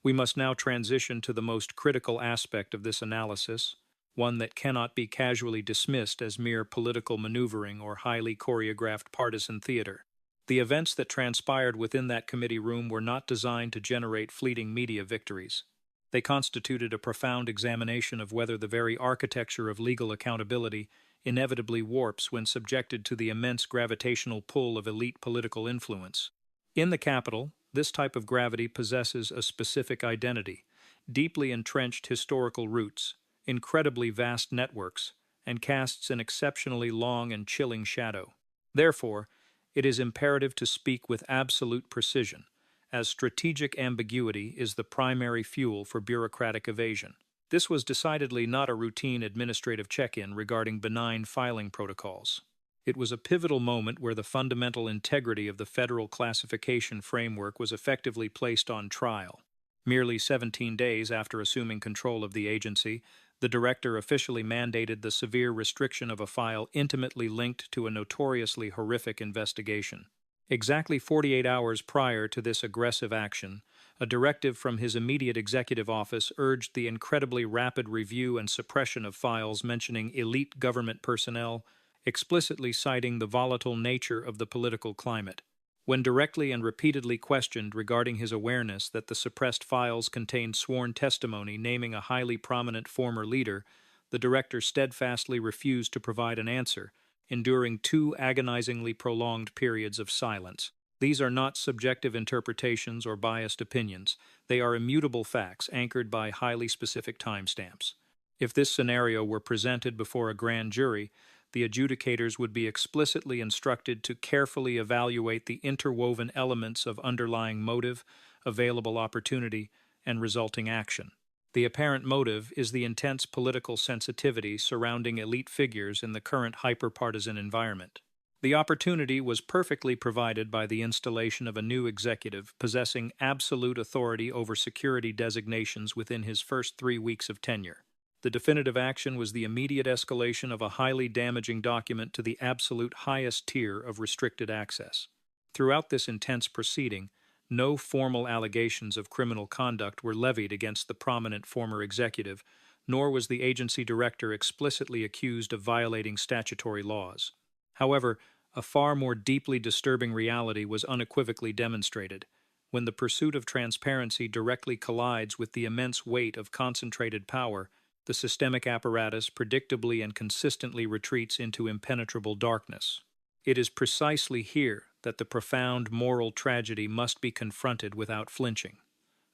We must now transition to the most critical aspect of this analysis, one that cannot be casually dismissed as mere political maneuvering or highly choreographed partisan theater. The events that transpired within that committee room were not designed to generate fleeting media victories. They constituted a profound examination of whether the very architecture of legal accountability inevitably warps when subjected to the immense gravitational pull of elite political influence. In the Capitol, this type of gravity possesses a specific identity, deeply entrenched historical roots, incredibly vast networks, and casts an exceptionally long and chilling shadow. Therefore, it is imperative to speak with absolute precision, as strategic ambiguity is the primary fuel for bureaucratic evasion. This was decidedly not a routine administrative check-in regarding benign filing protocols. It was a pivotal moment where the fundamental integrity of the federal classification framework was effectively placed on trial. Merely 17 days after assuming control of the agency, the director officially mandated the severe restriction of a file intimately linked to a notoriously horrific investigation. Exactly 48 hours prior to this aggressive action, a directive from his immediate executive office urged the incredibly rapid review and suppression of files mentioning elite government personnel, explicitly citing the volatile nature of the political climate. When directly and repeatedly questioned regarding his awareness that the suppressed files contained sworn testimony naming a highly prominent former leader, the director steadfastly refused to provide an answer, enduring 2 agonizingly prolonged periods of silence. These are not subjective interpretations or biased opinions. They are immutable facts anchored by highly specific timestamps. If this scenario were presented before a grand jury, the adjudicators would be explicitly instructed to carefully evaluate the interwoven elements of underlying motive, available opportunity, and resulting action. The apparent motive is the intense political sensitivity surrounding elite figures in the current hyper-partisan environment. The opportunity was perfectly provided by the installation of a new executive possessing absolute authority over security designations within his first 3 weeks of tenure. The definitive action was the immediate escalation of a highly damaging document to the absolute highest tier of restricted access. Throughout this intense proceeding, no formal allegations of criminal conduct were levied against the prominent former executive, nor was the agency director explicitly accused of violating statutory laws. However, a far more deeply disturbing reality was unequivocally demonstrated. When the pursuit of transparency directly collides with the immense weight of concentrated power, The systemic apparatus predictably and consistently retreats into impenetrable darkness. It is precisely here that the profound moral tragedy must be confronted without flinching.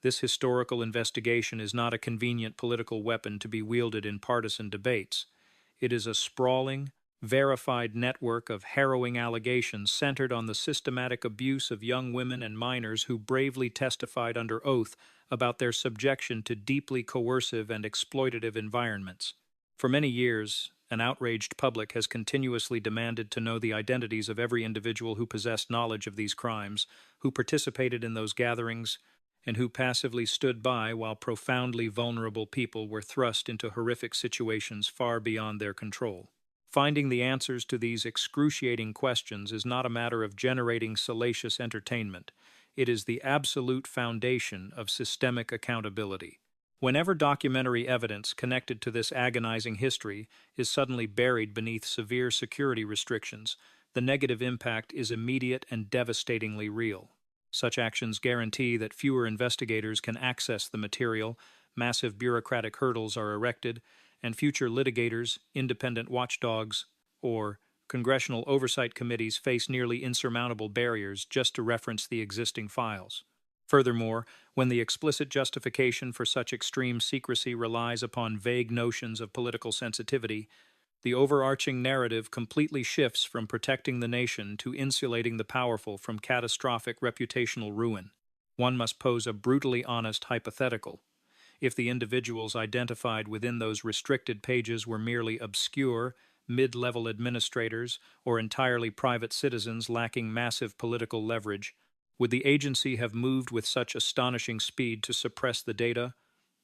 This historical investigation is not a convenient political weapon to be wielded in partisan debates. It is a sprawling, verified network of harrowing allegations centered on the systematic abuse of young women and minors who bravely testified under oath about their subjection to deeply coercive and exploitative environments. For many years, an outraged public has continuously demanded to know the identities of every individual who possessed knowledge of these crimes, who participated in those gatherings, and who passively stood by while profoundly vulnerable people were thrust into horrific situations far beyond their control. Finding the answers to these excruciating questions is not a matter of generating salacious entertainment. It is the absolute foundation of systemic accountability. Whenever documentary evidence connected to this agonizing history is suddenly buried beneath severe security restrictions, the negative impact is immediate and devastatingly real. Such actions guarantee that fewer investigators can access the material, massive bureaucratic hurdles are erected, and future litigators, independent watchdogs, or congressional oversight committees face nearly insurmountable barriers just to reference the existing files. Furthermore, when the explicit justification for such extreme secrecy relies upon vague notions of political sensitivity, the overarching narrative completely shifts from protecting the nation to insulating the powerful from catastrophic reputational ruin. One must pose a brutally honest hypothetical. If the individuals identified within those restricted pages were merely obscure, mid-level administrators or entirely private citizens lacking massive political leverage, would the agency have moved with such astonishing speed to suppress the data,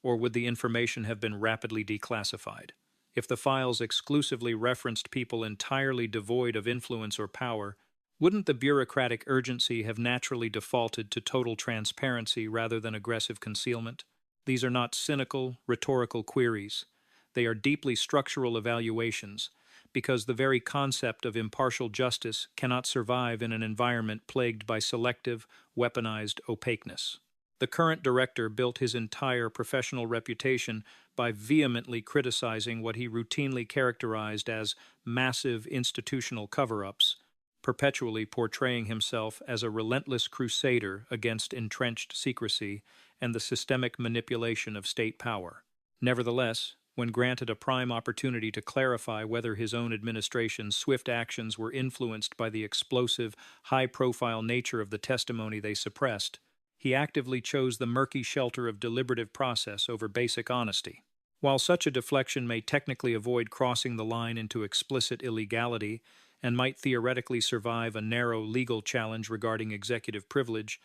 or would the information have been rapidly declassified? If the files exclusively referenced people entirely devoid of influence or power, wouldn't the bureaucratic urgency have naturally defaulted to total transparency rather than aggressive concealment? These are not cynical, rhetorical queries. They are deeply structural evaluations, because the very concept of impartial justice cannot survive in an environment plagued by selective, weaponized opaqueness. The current director built his entire professional reputation by vehemently criticizing what he routinely characterized as massive institutional cover-ups, perpetually portraying himself as a relentless crusader against entrenched secrecy and the systemic manipulation of state power. Nevertheless, when granted a prime opportunity to clarify whether his own administration's swift actions were influenced by the explosive, high-profile nature of the testimony they suppressed, he actively chose the murky shelter of deliberative process over basic honesty. While such a deflection may technically avoid crossing the line into explicit illegality and might theoretically survive a narrow legal challenge regarding executive privilege,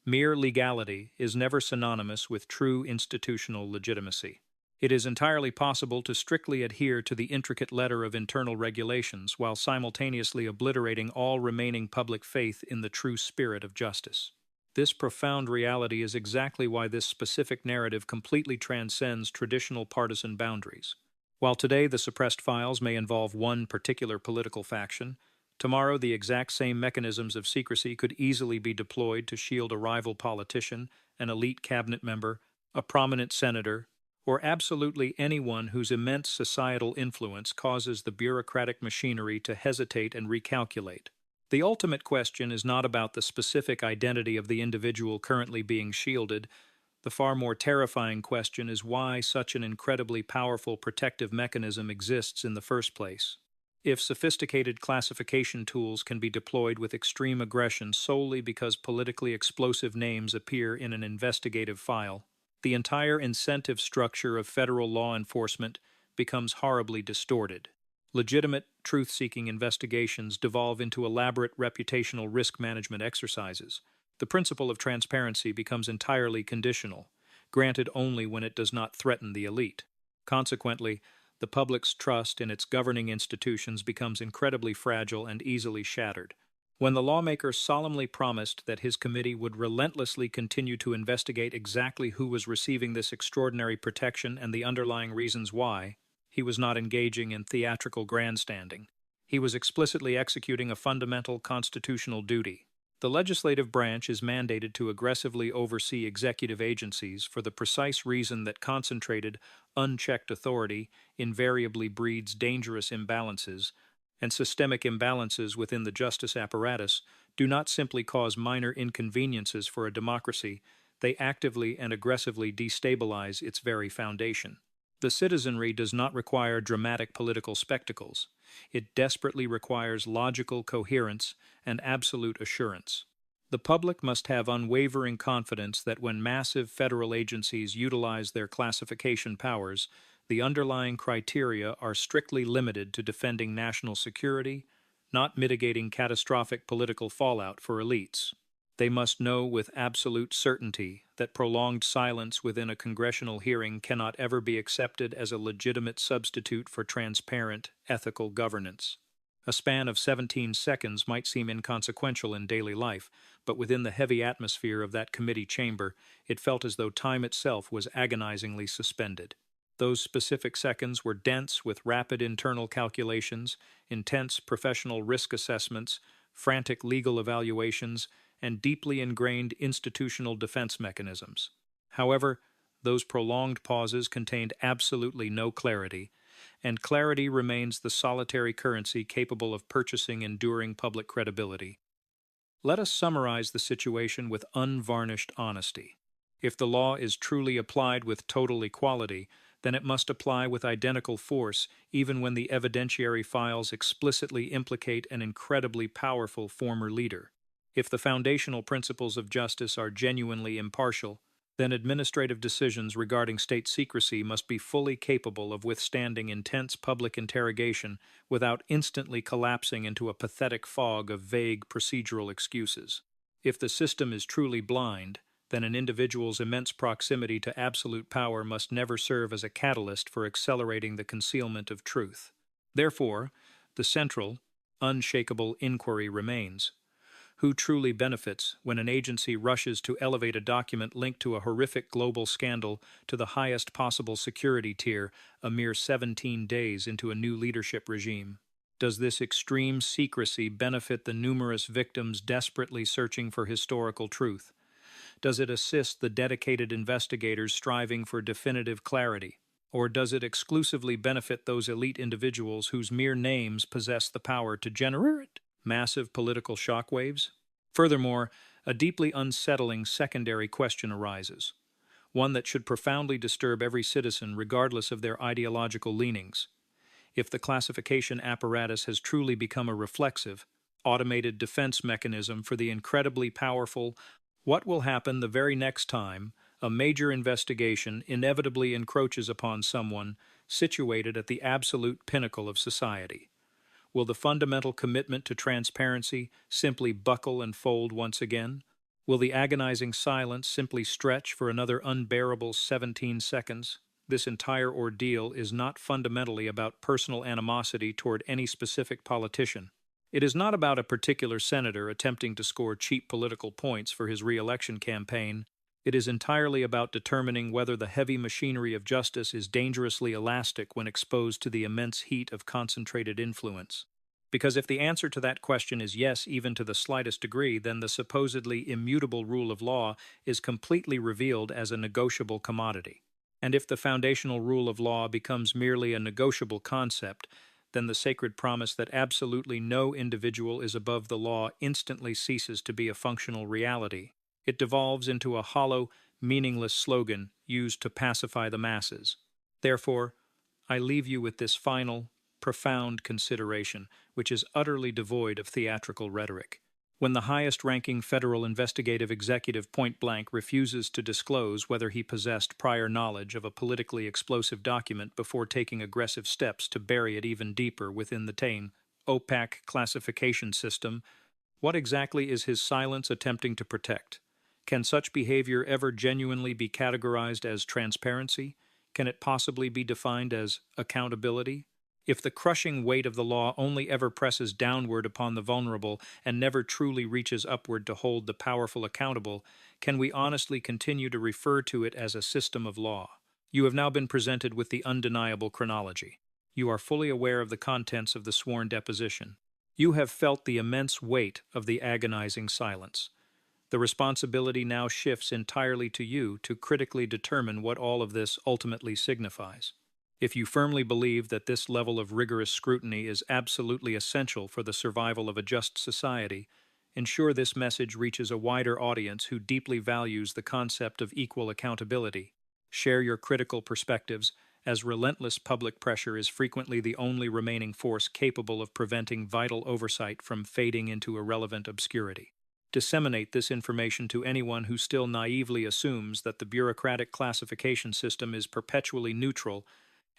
mere legality is never synonymous with true institutional legitimacy. It is entirely possible to strictly adhere to the intricate letter of internal regulations while simultaneously obliterating all remaining public faith in the true spirit of justice. This profound reality is exactly why this specific narrative completely transcends traditional partisan boundaries. While today the suppressed files may involve one particular political faction, tomorrow the exact same mechanisms of secrecy could easily be deployed to shield a rival politician, an elite cabinet member, a prominent senator, or absolutely anyone whose immense societal influence causes the bureaucratic machinery to hesitate and recalculate. The ultimate question is not about the specific identity of the individual currently being shielded. The far more terrifying question is why such an incredibly powerful protective mechanism exists in the first place. If sophisticated classification tools can be deployed with extreme aggression solely because politically explosive names appear in an investigative file, the entire incentive structure of federal law enforcement becomes horribly distorted. Legitimate, truth-seeking investigations devolve into elaborate reputational risk management exercises. The principle of transparency becomes entirely conditional, granted only when it does not threaten the elite. Consequently, the public's trust in its governing institutions becomes incredibly fragile and easily shattered. When the lawmaker solemnly promised that his committee would relentlessly continue to investigate exactly who was receiving this extraordinary protection and the underlying reasons why, he was not engaging in theatrical grandstanding. He was explicitly executing a fundamental constitutional duty. The legislative branch is mandated to aggressively oversee executive agencies for the precise reason that concentrated, unchecked authority invariably breeds dangerous imbalances, and systemic imbalances within the justice apparatus do not simply cause minor inconveniences for a democracy, they actively and aggressively destabilize its very foundation. The citizenry does not require dramatic political spectacles. It desperately requires logical coherence and absolute assurance. The public must have unwavering confidence that when massive federal agencies utilize their classification powers, the underlying criteria are strictly limited to defending national security, not mitigating catastrophic political fallout for elites. They must know with absolute certainty that prolonged silence within a congressional hearing cannot ever be accepted as a legitimate substitute for transparent, ethical governance. A span of 17 seconds might seem inconsequential in daily life, but within the heavy atmosphere of that committee chamber, it felt as though time itself was agonizingly suspended. Those specific seconds were dense with rapid internal calculations, intense professional risk assessments, frantic legal evaluations, and deeply ingrained institutional defense mechanisms. However, those prolonged pauses contained absolutely no clarity, and clarity remains the solitary currency capable of purchasing enduring public credibility. Let us summarize the situation with unvarnished honesty. If the law is truly applied with total equality, then it must apply with identical force even when the evidentiary files explicitly implicate an incredibly powerful former leader. If the foundational principles of justice are genuinely impartial, then administrative decisions regarding state secrecy must be fully capable of withstanding intense public interrogation without instantly collapsing into a pathetic fog of vague procedural excuses. If the system is truly blind, then an individual's immense proximity to absolute power must never serve as a catalyst for accelerating the concealment of truth. Therefore, the central, unshakable inquiry remains. Who truly benefits when an agency rushes to elevate a document linked to a horrific global scandal to the highest possible security tier a mere 17 days into a new leadership regime? Does this extreme secrecy benefit the numerous victims desperately searching for historical truth? Does it assist the dedicated investigators striving for definitive clarity? Or does it exclusively benefit those elite individuals whose mere names possess the power to generate massive political shockwaves? Furthermore, a deeply unsettling secondary question arises, one that should profoundly disturb every citizen regardless of their ideological leanings. If the classification apparatus has truly become a reflexive, automated defense mechanism for the incredibly powerful, what will happen the very next time a major investigation inevitably encroaches upon someone situated at the absolute pinnacle of society? Will the fundamental commitment to transparency simply buckle and fold once again? Will the agonizing silence simply stretch for another unbearable 17 seconds? This entire ordeal is not fundamentally about personal animosity toward any specific politician. It is not about a particular senator attempting to score cheap political points for his re-election campaign. It is entirely about determining whether the heavy machinery of justice is dangerously elastic when exposed to the immense heat of concentrated influence. Because if the answer to that question is yes, even to the slightest degree, then the supposedly immutable rule of law is completely revealed as a negotiable commodity. And if the foundational rule of law becomes merely a negotiable concept, then the sacred promise that absolutely no individual is above the law instantly ceases to be a functional reality. It devolves into a hollow, meaningless slogan used to pacify the masses. Therefore, I leave you with this final, profound consideration, which is utterly devoid of theatrical rhetoric. When the highest-ranking federal investigative executive point-blank refuses to disclose whether he possessed prior knowledge of a politically explosive document before taking aggressive steps to bury it even deeper within the opaque classification system, what exactly is his silence attempting to protect? Can such behavior ever genuinely be categorized as transparency? Can it possibly be defined as accountability? If the crushing weight of the law only ever presses downward upon the vulnerable and never truly reaches upward to hold the powerful accountable, can we honestly continue to refer to it as a system of law? You have now been presented with the undeniable chronology. You are fully aware of the contents of the sworn deposition. You have felt the immense weight of the agonizing silence. The responsibility now shifts entirely to you to critically determine what all of this ultimately signifies. If you firmly believe that this level of rigorous scrutiny is absolutely essential for the survival of a just society, ensure this message reaches a wider audience who deeply values the concept of equal accountability. Share your critical perspectives, as relentless public pressure is frequently the only remaining force capable of preventing vital oversight from fading into irrelevant obscurity. Disseminate this information to anyone who still naively assumes that the bureaucratic classification system is perpetually neutral,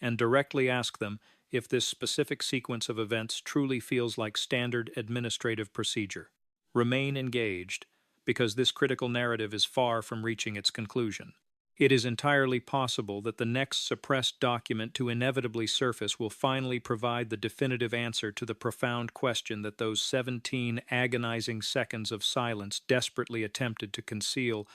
and directly ask them if this specific sequence of events truly feels like standard administrative procedure. Remain engaged, because this critical narrative is far from reaching its conclusion. It is entirely possible that the next suppressed document to inevitably surface will finally provide the definitive answer to the profound question that those 17 agonizing seconds of silence desperately attempted to conceal,